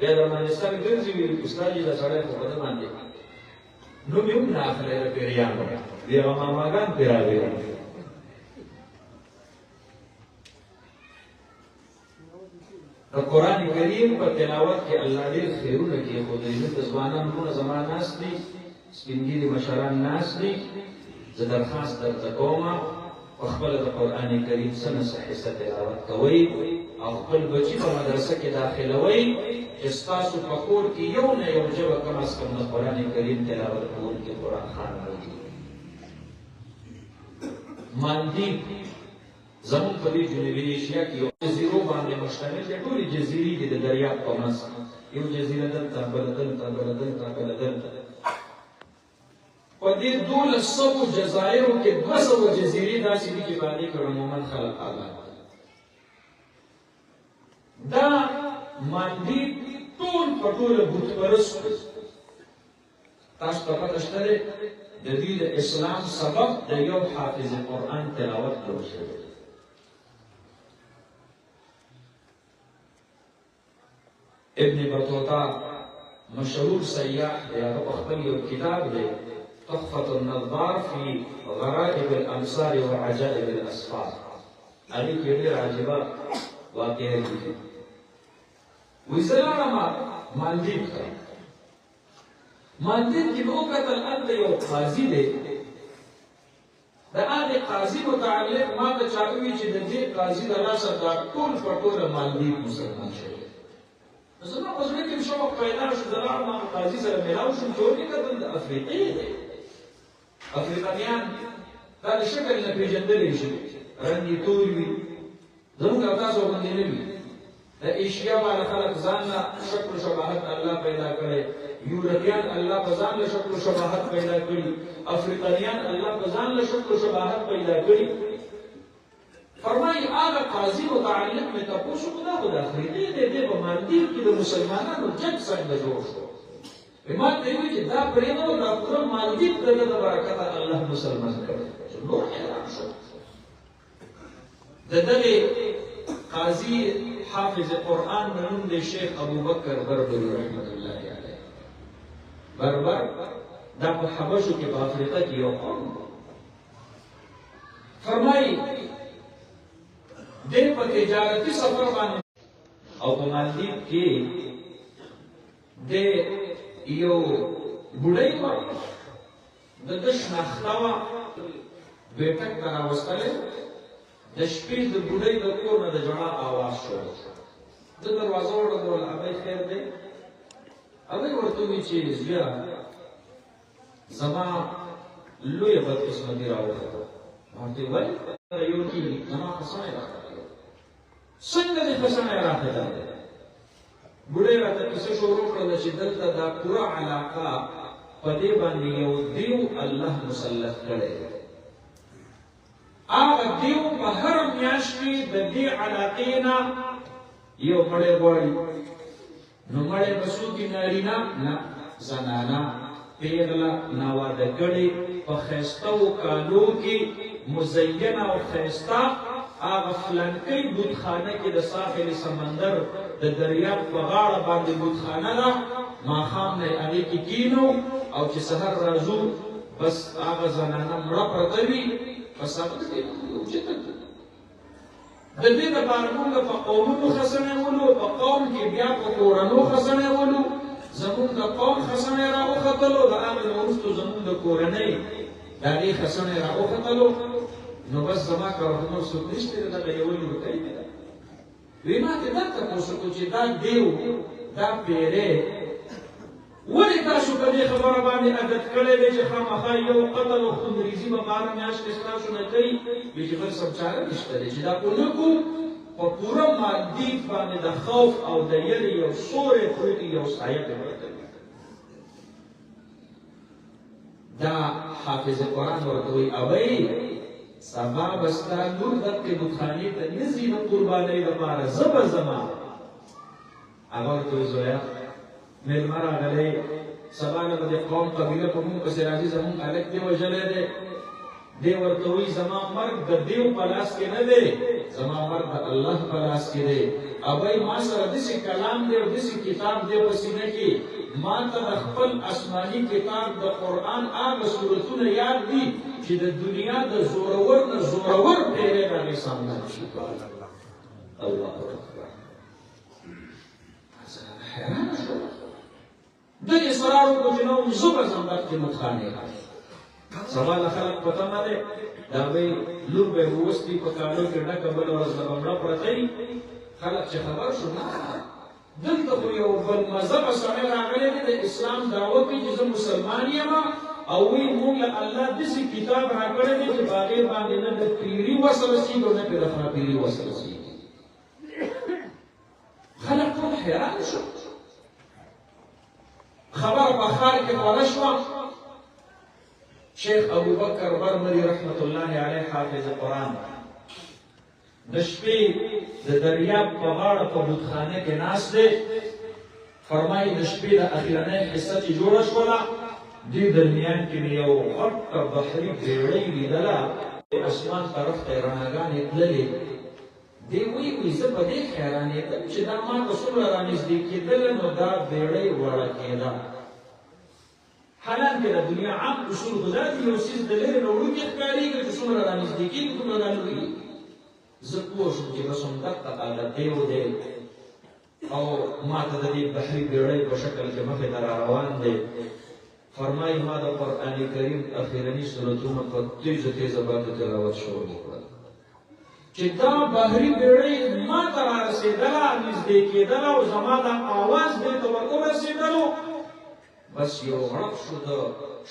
بیا در باندې سر ګرځي وي استاد یې دا سړی خو په ده باندې نوم یې هم نه اخلی د پیریانو د هغه ماماګان پرې راغلي د قرآن کریم په تلاوت کې الله ډېر خیرونه کېښودلي دلته ځوانان ټوله زما ناست دي سپین ږیري مشران ناست دي زه درخواست درته کومه په خپله د قرآن کریم څه نه څه حصه تلاوت کوئ او خپل بچي په مدرسه کې داخلوئ چې ستاسو په کور کې یو نه یو ژبه کم از کم د قرآن کریم تلاوت کوونکی قرآن خان راځي مالدیپ زمون په دې جنوبي ایشیا کې یو جزیرو باندې مشتمل دی ټولې جزیرې دي د دریاب په منځ یو جزیره دلته بله دلته بله دلته بله دلته په دې 1200 جزایرو کې 200 جزیرې داسې دي چې باندې کې عموما خلک آباد دا مالدیپ ټول په ټوله بت پرست تاسو ته پته شته دی د دې د اسلام سبب د یو حافظ قرآن تلاوت جوړ شوی ابن بطوطه مشهور سیاح دی هغه په خپل یو کتاب دی تحفة النظار في غرائب الامصار وعجائب الاسفار هغې کې ډېر عجیبه واقعه دي وایي زه لاړم مالدیپ ته مالدیپ کې مې وکتل هلته یو قاضي دی د هغې قاضي متعلق ما ته چا ووي چې د دې قاضي د لاسه دا ټول په ټوله مالدیپ مسلمان شوی زما په زړه کې شوق پیدا شو زه لاړم هغه قاضي سره میلاو شوم چې ومې کتل د افریقې دی افریقایان دا د شکل نه پېژندلی شي رنګ یې تور وي زموږ او تاسو غوندې نه وي د ایشیا والا خلک ځان له شکل و شباهت الله پیدا کړی یورپیان الله په ځان له شکل و شباهت پیدا کړي افریقایان الله په ځان له شکل و شباهت پیدا کړي فرمایي هغه قاضي متعلق مې تپوس وکړو دا خو د افریقې دی دی په مالدیپ کې د مسلمانانو جنګ څنګه جوړ شو ما ته یې وویل چې دا پرېږدو دا پوره مالدیپ د ده د برکته الله مسلمان کړی نور حیران شو د دغې قاضي حافظ قرآن نوم دی شیخ ابوبکر بربری رحمت الله علیه بربر دا په حبشو کې په افریقا کې یو قوم فرمایي دی په تجارتي سفر باندې او په مالدیپ کې دی یو بوډۍ وه د ده شناخته وه بیټک ته راوستلی د شپې د بوډۍ د کور نه د ژړا آواز شو ده دروازه وډبوله ابۍ خیر دی ابۍ ورته وویل چې زویه زما لویه بدقسمتي راوخته ورته ولې یو کېږي زما خسنی راخته څنګه دې خسنی راخته بوډۍ راته کیسه شروع کړله چې دلته دا پوره علاقه په دې باندې یو دیو الله مسلط کړی هغه دیو په هر میاشت کې د دې علاقې نه یو مړی غواړي نو مړی به څوک وي نارینه نه زنانه پیغله ناواده کړې په ښایستهو کالو کې مزینه او ښایسته هغه فلانکۍ بتخانه کې د ساحل سمندر د دریاب په غاړه باندې بتخانه ده ماښام نه یې هغې کې کینو او چې سحر راځو بس هغه زنانه مړه پرته وي بس هغه اوچته د دې دپاره موږ په قومونو خزنې ولو په قوم کې بیا په کورنو خزنې ولو زموږ د قوم خزنې را وختلو د هغه نه وروستو زموږ د کورنۍ د هغې خزنې را وختلو نو بس زما کار نور څوک نشته دی دغه یوه لوټۍ مې ده وی ما ته دا تپوس وکړو چې دا دیو دا پیری ولې تاسو په دې خبره باندې عادت کړی دی چې خامخا یو قتل او خونریزي به باره میاشت کې ستاسو نه کوي وایي چې بل څه چاره نشته دی چې دا کو نه کو په پوره مالدیپ باندې د خوف او د یرې یو سوری پروت یو سایه پې ورته دا حافظ قرآن ورته وایي ابۍ سبا به ستا لور دغې بتخانې ته نه ځي د قربانۍ لپاره زه به ځمه هغه ورته وایي زویه میلمه راغلی سبا نه به د قوم قبیله په مونږ پسې راځي زمونږ هلک دې وژلی دی دی ورته وایي زما مرګ د دیو په لاس کې نه دی، زما مرګ د الله په لاس کې دی. ابای ما سره داسې کلام دی او داسې کتاب دی په سینه کې، ما ته د خپل آسماني کتاب د قرآن هغه سورتونه یاد دي چې د دنیا د زورور نه زورور پیری باندې سامنا شي. الله اکبر. حیران شو. د اصرار وکړو چې نو زه به ځم درته متخانې سبا له خلک پته نه دی، دا به لور به وروستي په کالو کې ډکه بله ورځ به مړه پرته وي. خلک چې خبر شو نه دلته خو یو بل مذهبه سړی راغلی دی د اسلام دعوه کوي چې زه مسلمان یم او وایي موږ له الله داسې کتاب راکړی دی چې په هغې باندې نه د پیري وصل رسېږي او نه پرې د خاپیري وصل رسېږي. خلک ټول حیران شو. خبره په ښار کې خوره شوه. شیخ ابوبکر برمدي رحمت الله علیه حافظ قرآن د شپې د دریاب په غاړه په بتخانه کې ناست دی. فرمایي د شپې د اخرنۍ حصه چې جوړه شوله، دې درمیان کې مې یو غټه بحري بیړۍ لیدله، د اسمان طرف ته یې رڼاګانې تللې. دی وایي زه په دې حیرانېدم چې دا ما ته څومره رانږدې کېدله، نو دا بیړۍ وړه کېده. حالانکې د دنیا عام اصول خو دا دي، یو څیز د لرې نه وړوکی ښکارېږي چې څومره رانږدې کېږي دومره رالویږي. زه پوه شوم چې بس همدغه حالت دیو دی او ما ته د دې بحري بیړۍ په شکل کې مخې ته را روان دی. فرمایي ما د قرآن کریم اخرني سورتونه په تیزه تیزه باندې تلاوت شروع کړل چې دا بحري بیړۍ ما ته را رسېدله، نږدې کېدله او زما دا اواز دې ته ور ورسېدلو. بس یو غړپ شو د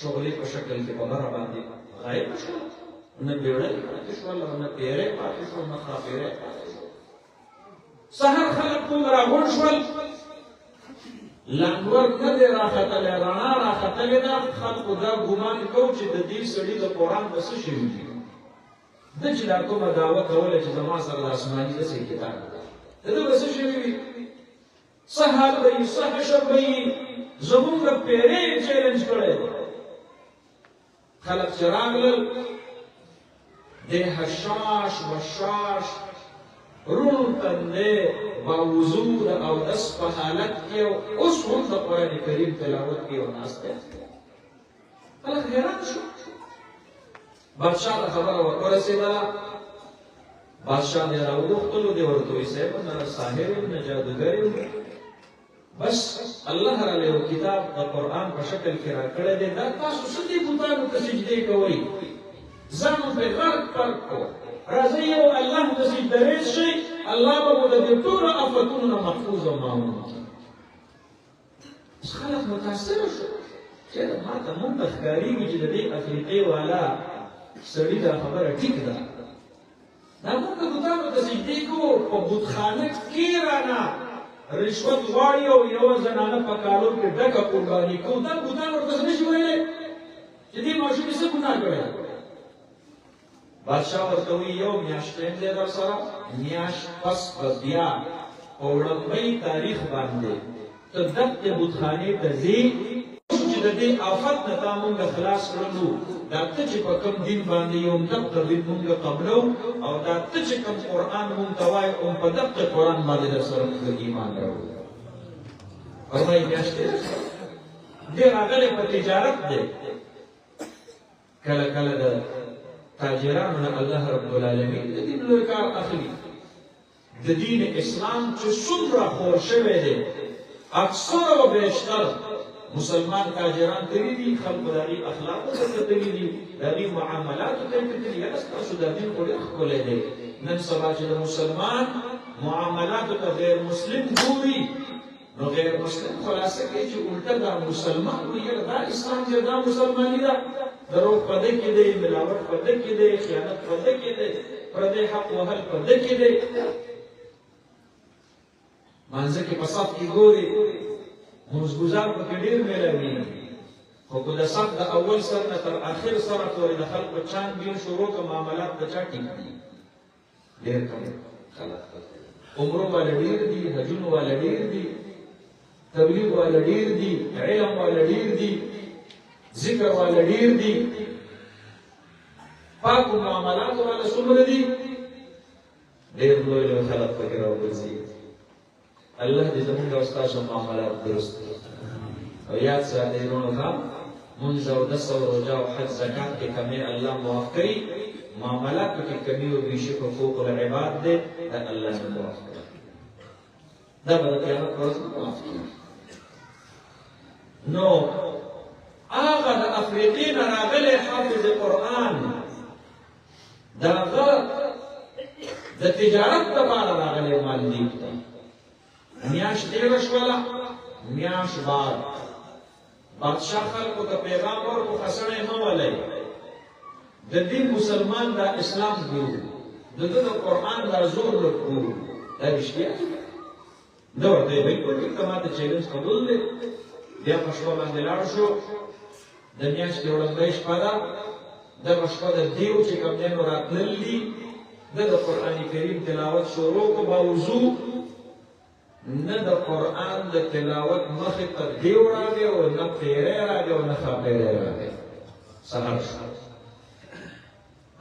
شغلې په شکل کې په غره باندې غایب شو. نه بیړۍ پاتې شول او نه پیری پاتې شول، نه خاپیری پاتې شول. سهار خلک ټول راغونډ شول. لنګور نه دی راختلی، رڼا راختلې ده. خلکو دا ګمان کوو چې د دې سړي د قرآن به څه شوي دي. ده چې دا کومه دعوه کوله چې زما سره د اسماني داسې کتاب ده، د ده به څه شوي وي. څه حال به وي، څه حشر به وي. زمونږ د پیرۍ چیلنج کړی. خلک چې راغلل د حشاش وشاش روڼ تندی باوضو د اودس په حالت کې اوس هم د قرآن کریم تلاوت کې ناست دی. خلک حیران شو. بادشاه ته خبره ورسېدله. بادشاه دی راوغوښتلو، دی ورته وایي صاحب نه ساحر یم نه جادوګر یم، بس الله راله یو کتاب د قرآن په شکل کې راکړی دی، دا تاسو څه دې بوتانو ته سجدې کوئ؟ ځان پرې غرق فرق کوه. راځئ یو الله ته سجده ریز شئ، الله به مو د دې ټولو آفتونو نه محفوظ او مامون کړي. خلک متاثره شو چې ما ته مونږ ته ښکارېږي چې د دې افریقې والا سړي دا خبره ټیک ده. دا مونږ د بوتانو ته سجدې کوو، په بتخانه کې رانه رشوت غواړي او یوه زنانه په کالو کې ډکه قرباني کوو. دا بوتان ورته څه نشي ویلی چې دې ماشومې څه ګناه کړی. بادشاه ورته وایي یو میاشت ټایم دی در سره، میاشت پس به بیا په وړاندې تاریخ باندې ته دغې بتخانې ته ځې چې د دې آفت نه تا مونږ خلاص کړلو. دا ته چې په کوم دین باندې یو همدغه دین مونږ قبلو او دا ته چې کوم قرآن مونږ ته وایي او په دغه قرآن باندې در سره مونږ ایمان راوړو. فرمایي میاشت دی راغلی په تجارت دی. کله کله د تاجرانو نه الله رب العالمین د دین لوی کار اخلي. د دین اسلام چې څومره خور شوی دی، اکثر او بیشتر مسلمان تاجران تللی دي، خلکو د هغې اخلاقو ته کتلي دي، د هغې معاملاتو ته یې کتلي. یاره ستاسو دا دین خو ډېر ښکلی دی. نن سبا چې د مسلمان معاملاتو ته غیر مسلم ګوري، نو غیر مسلم خلاصه کوي چې الټه دا مسلمان وي. یاره دا اسلام چې دا مسلماني ده، دروغ په ده کې دی، ملاوټ په ده کې دی، خیانت په ده کې دی، پردی حق وهل په ده کې دی. مانځه کې په صف کې ګوري مزګزار پکې ډېر میلاوي، خو که د صف د اول سر نه تر آخر سره پورې د خلکو چاند بین شروع که معاملات د چا ټیک دي. ډېر کم خلک عمرو والا ډېر دي، حجونو والا ډېر دي، تبلیغ والا ډېر دي، علم والا ډېر دي، ذکر والا ډېر دي. پاکو معاملاتو والا څومره دي ډېر لوی لوی خلک پکې راوګرځي الله دې زموږ او ستاسو معاملات درست او یاد ساتئ وروڼو ښه مونځ او دس او روژه او حج زکات کې کمی الله معاف کړي معاملاتو کې کمی او بیشي حقوق العباد دی دا الله نه معاف کړي دا به د قیامت په ورځ معاف کړي نو هغه د افریقې نه راغلی حافظ قرآن د هغه د تجارت لپاره راغلی مالدیپ ته میاشت تېره شوله میاشت بعد بادشاہ خلکو ته پیغام ورکړو خسړی مه ولئ د دین مسلمان دا اسلام ګورو د ده د قرآن دا زور لږ ګورو دا رښتیا ده ورته یې بلکل دلته ما ته چیلنج قبول دی بیا په شپه باندې لاړ شو د میاشتې وړاندۍ شپه ده دغه شپه د دیو چې کوم دی نو راتلل دي ده د قرآن کریم تلاوت شروع کړو باوضو نه د قرآن د تلاوت مخې ته دیو راغی او نه پیری راغی او نه ښاپیری راغی سهار شو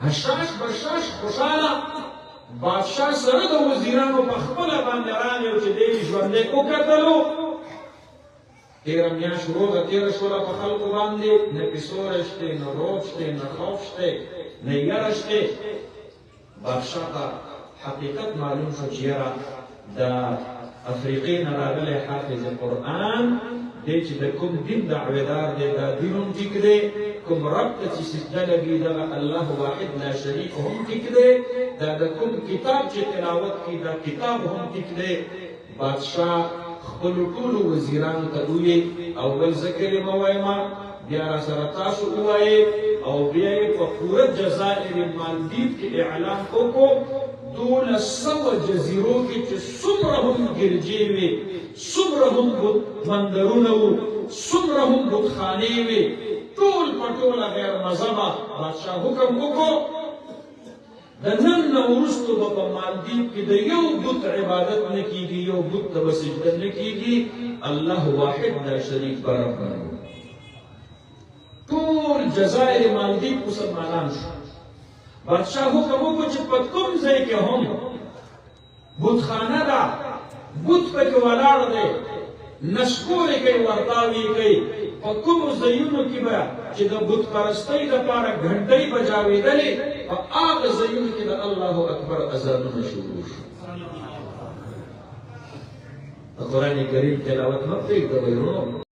حشاش بشاش خوشحاله بادشاه سره د وزیرانو په خپله باندې راغی او چې دی ژوندی وکتلو تیره میاشت روغه تیره شوله په خلکو باندې نه پیسوره شته نه روب شته نه خوف شته نه یره شته بادشاه ته حقیقت معلوم شو چې یاره د افریقې نه راغلی حافظ قرآن دی چې د کوم دین دعویدار دی دا دین هم ټیک دی کوم رب ته چې سجده لګي دغه الله واحد لا شریک هم ټیک دی دا د کوم کتاب چې تلاوت کی دا کتاب هم ټیک دی بادشاه خپلو ټولو وزیرانو ته وویې اول زه کلمه وایم بیا را سره تاسو ووایئ او بیا یې په پوره جزایر مالدیپ کې اعلان وکړو 1200 جزیرو کې چې څومره هم ګرجې وې څومره هم بندرونه وو څومره هم بتخانې وې ټول په ټوله غیر مذهبه بادشاه حکم وکړو د نن نه وروسته به په مالدیپ کې د یو بت عبادت نه کېږي یو بت ته به سجده نه کېږي الله واحد لا شریک به رب بنو ټول جزایر مالدیپ مسلمانان شو بادشاه حکم وکړو چې په کوم ځای کې هم بتخانه ده بت پکې ولاړ دی نسکورې کوي ورتاوې کوي په کومو ځایونو کې به چې د بت پرستۍ دپاره ږنټۍ به جاوېدلې په هغه ځایونو کې د الله اکبر اذانونه شروع شو د قرآن کریم تلاوت مه پرېږدئ وروڼو